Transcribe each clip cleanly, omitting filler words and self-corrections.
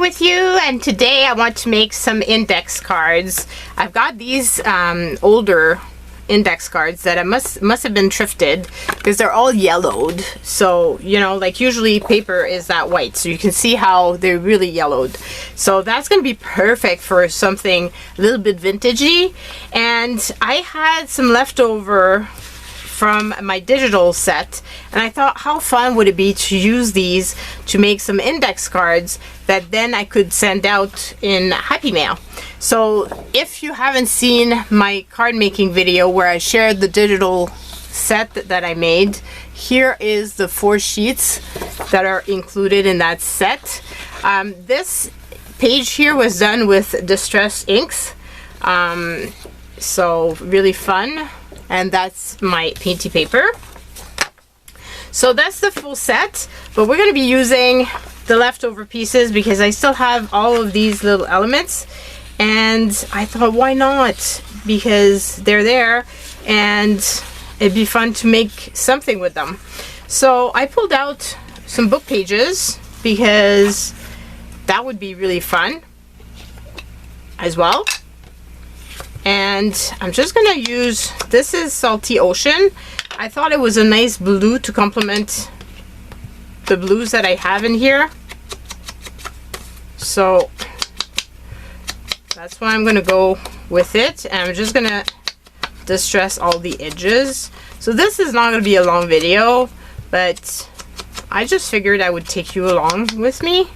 with you, and today I want to make some index cards. I've got these older index cards that I must have been thrifted because they're all yellowed. So, you know, like usually paper is that white, so you can see how they're really yellowed. So that's going to be perfect for something a little bit vintagey. And I had some leftover from my digital set, and I thought how fun would it be to use these to make some index cards that then I could send out in Happy Mail. So if you haven't seen my card making video where I shared the digital set that I made, here is the 4 sheets that are included in that set. This page here was done with distress inks, so really fun. And that's my painty paper. So that's the full set, but we're going to be using the leftover pieces because I still have all of these little elements, and I thought why not, because they're there and it'd be fun to make something with them. So I pulled out some book pages because that would be really fun as well. And I'm just gonna use, this is Salty Ocean. I thought it was a nice blue to complement the blues that I have in here. So that's why I'm gonna go with it. And I'm just gonna distress all the edges. So this is not gonna be a long video, but I just figured I would take you along with me.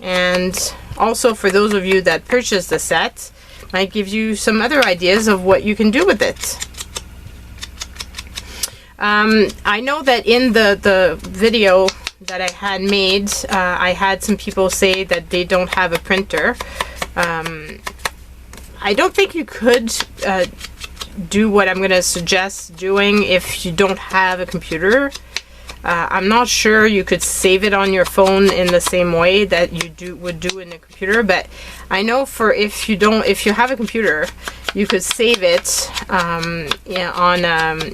And also for those of you that purchased the set, might give you some other ideas of what you can do with it. I know that in the video that I had made, I had some people say that they don't have a printer. I don't think you could do what I'm going to suggest doing if you don't have a computer. I'm not sure you could save it on your phone in the same way that you would do in a computer, but I know for if you have a computer, you could save it on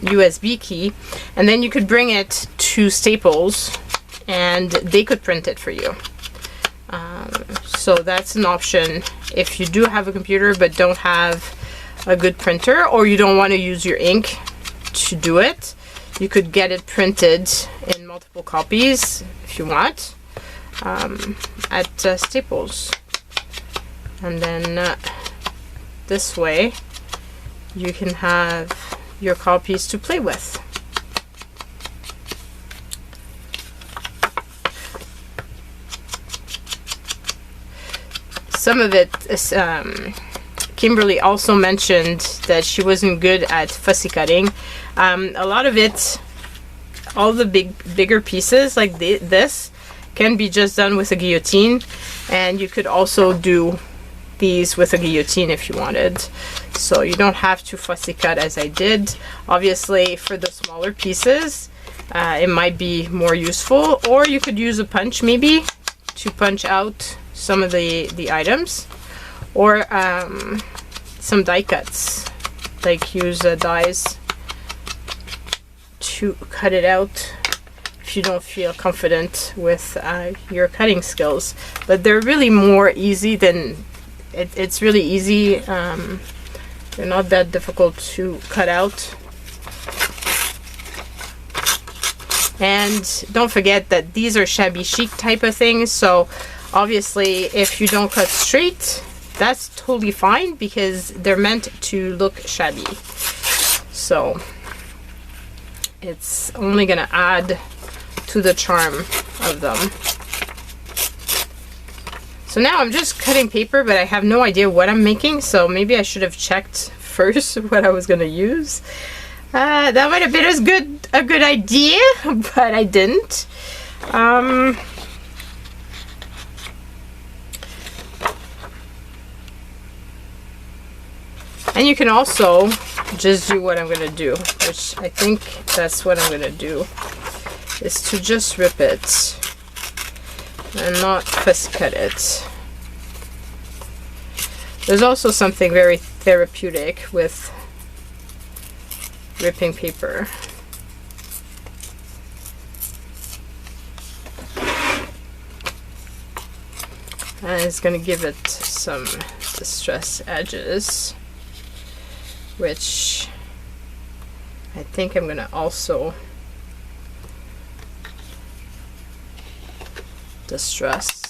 USB key, and then you could bring it to Staples and they could print it for you. So that's an option if you do have a computer but don't have a good printer, or you don't want to use your ink to do it. You could get it printed in multiple copies if you want at Staples, and then this way you can have your copies to play with. Some of it is, Kimberly also mentioned that she wasn't good at fussy cutting. A lot of it, all the bigger pieces like this can be just done with a guillotine, and you could also do these with a guillotine if you wanted. So you don't have to fussy cut as I did. Obviously for the smaller pieces it might be more useful, or you could use a punch maybe to punch out some of the items, or some die cuts, like use dies to cut it out if you don't feel confident with your cutting skills. But they're really more easy than it's really easy. They're not that difficult to cut out. And don't forget that these are shabby chic type of things, so obviously if you don't cut straight, that's totally fine because they're meant to look shabby. So it's only gonna add to the charm of them. So now I'm just cutting paper, but I have no idea what I'm making, so maybe I should have checked first what I was gonna use. That might have been a good idea, but I didn't. And you can also just do what I'm going to do, which I think that's what I'm going to do, is to just rip it and not fussy cut it. There's also something very therapeutic with ripping paper. And it's going to give it some distress edges, which I think I'm going to also distress.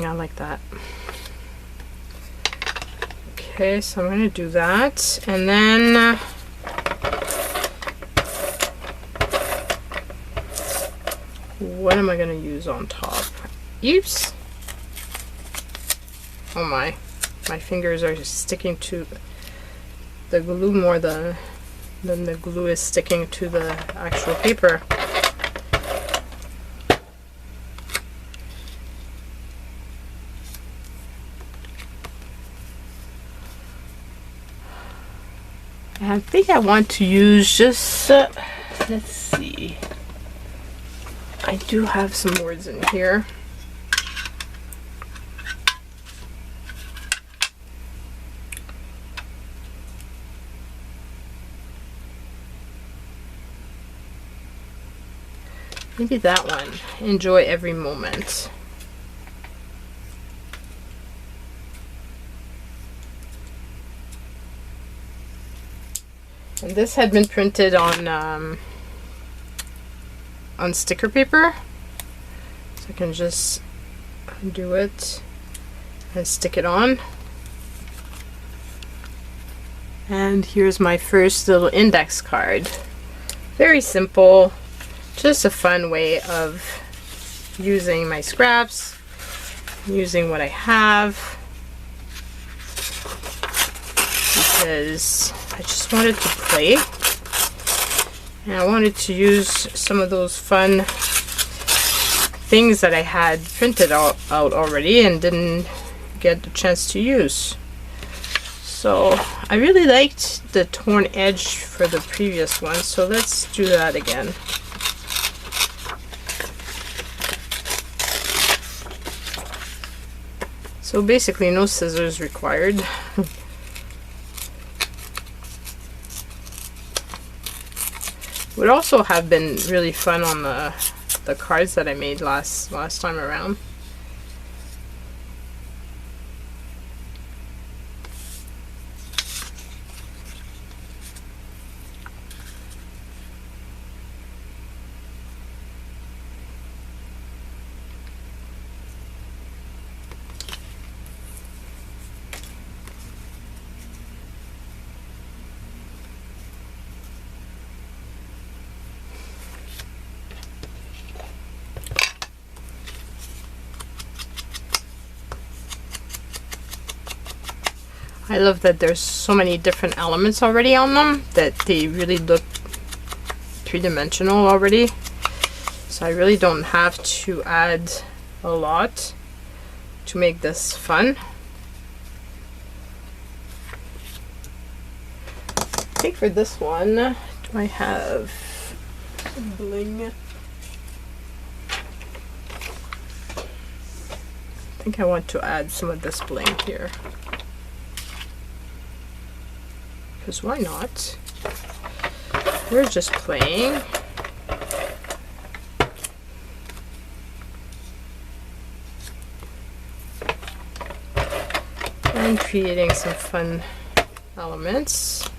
I like that. Okay, so I'm going to do that, and then what am I going to use on top? Oops! Oh my fingers are sticking to the glue more than the glue is sticking to the actual paper. I think I want to use just, let's see, I do have some words in here. Maybe that one, enjoy every moment. And this had been printed on sticker paper, so I can just undo it and stick it on. And here's my first little index card. Very simple, just a fun way of using my scraps, using what I have, because I just wanted to play, and I wanted to use some of those fun things that I had printed out already and didn't get the chance to use. So I really liked the torn edge for the previous one, so let's do that again. So basically no scissors required. Would also have been really fun on the cards that I made last time around. I love that there's so many different elements already on them that they really look three-dimensional already. So I really don't have to add a lot to make this fun. I think for this one, do I have bling? I think I want to add some of this bling here. Because why not? We're just playing. And creating some fun elements.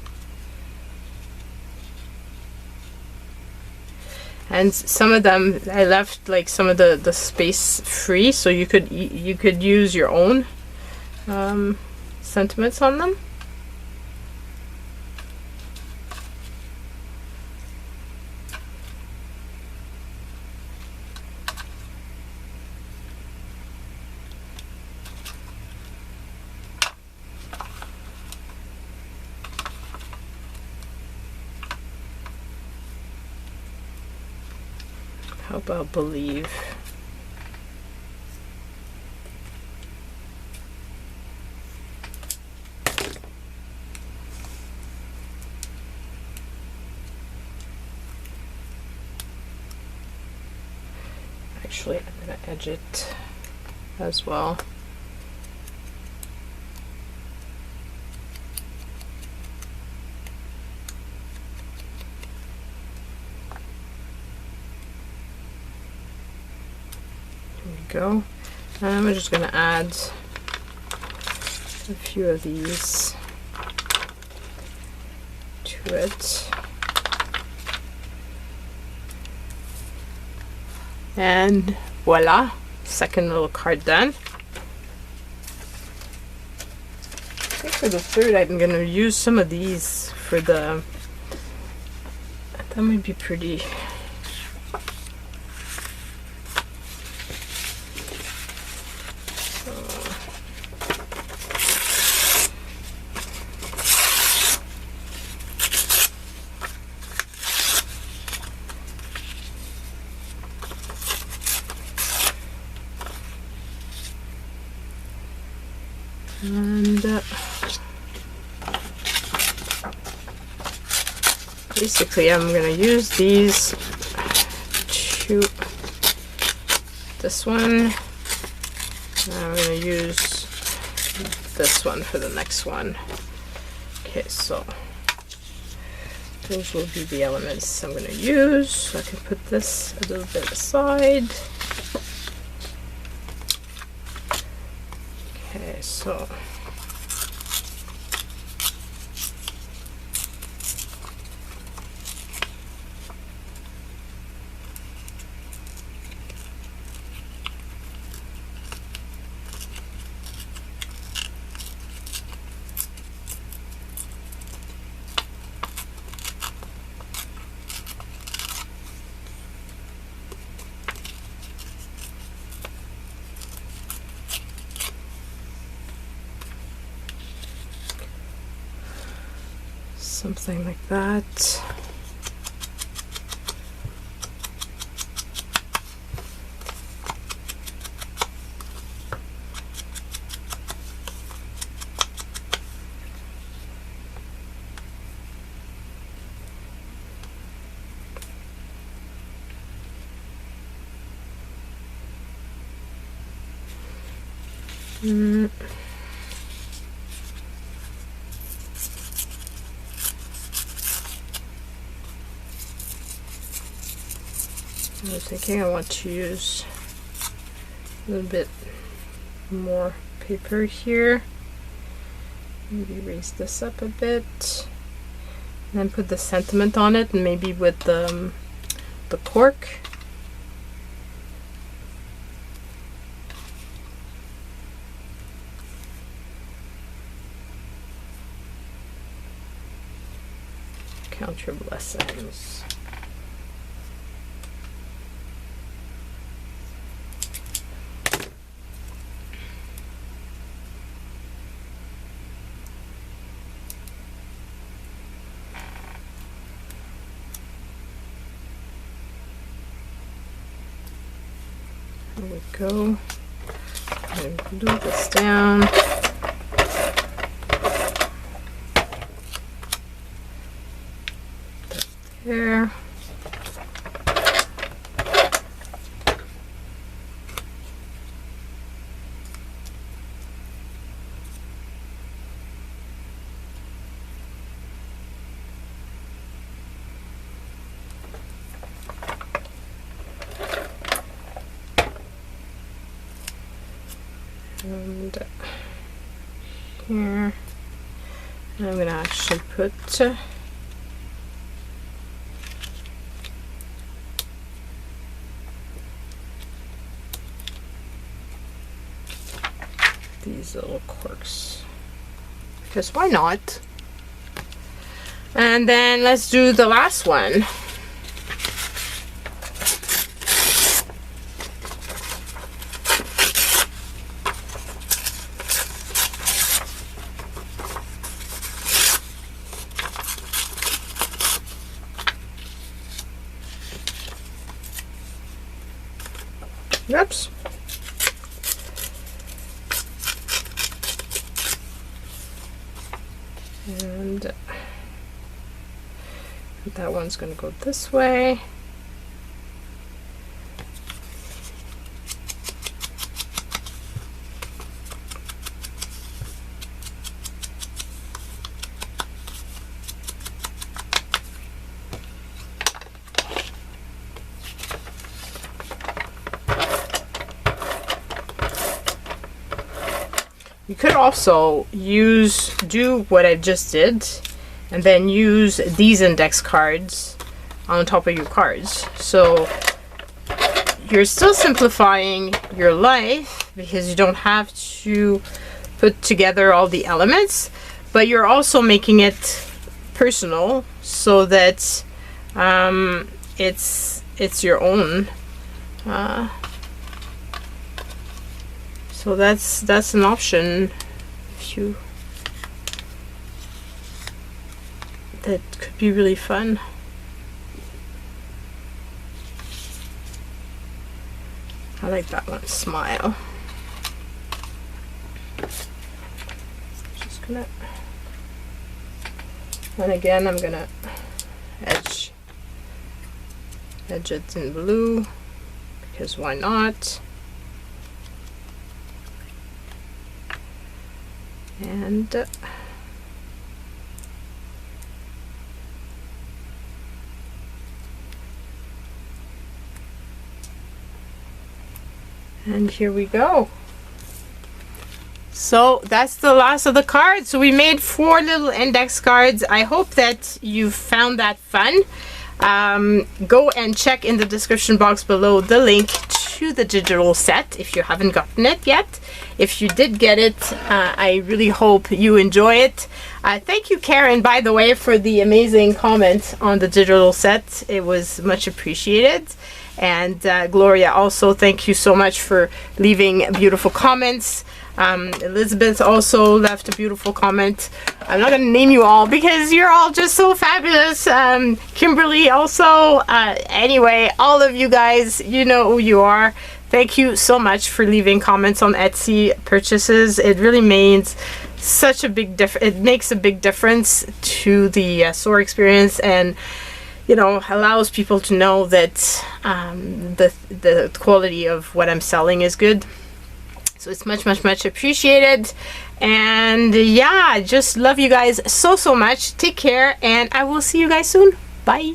And some of them, I left like some of the space free, so you could use your own sentiments on them. How about believe? Actually, I'm gonna edge it as well. There we go. And I'm just gonna add a few of these to it. And voila, second little card done. I think for the third I'm gonna use some of these for the, that might be pretty. And basically I'm going to use these to this one. I'm going to use this one for the next one. Okay, so those will be the elements I'm going to use. So I can put this a little bit aside. Okay, so something like that. I was thinking I want to use a little bit more paper here. Maybe raise this up a bit. And then put the sentiment on it, and maybe with the cork. Count your blessings. There we go. And glue this down. There. And here, and I'm going to actually put these little corks, because why not? And then let's do the last one. Oops. And that one's going to go this way. You could also do what I just did and then use these index cards on top of your cards. So you're still simplifying your life because you don't have to put together all the elements, but you're also making it personal so that it's your own. So that's an option if you, that could be really fun. I like that one, smile. Just gonna, and again I'm gonna edge it in blue because why not? And here we go. So that's the last of the cards. So we made 4 little index cards. I hope that you found that fun. Go and check in the description box below the link to the digital set if you haven't gotten it yet. If you did get it, I really hope you enjoy it. Thank you, Karen, by the way, for the amazing comment on the digital set. It was much appreciated. And Gloria, also thank you so much for leaving beautiful comments. Elizabeth also left a beautiful comment. I'm not going to name you all because you're all just so fabulous. Kimberly also. Anyway, all of you guys, you know who you are. Thank you so much for leaving comments on Etsy purchases. It really means such a big difference. It makes a big difference to the store experience, and you know, allows people to know that the quality of what I'm selling is good. So it's much appreciated. And yeah, I just love you guys so much. Take care, and I will see you guys soon. Bye.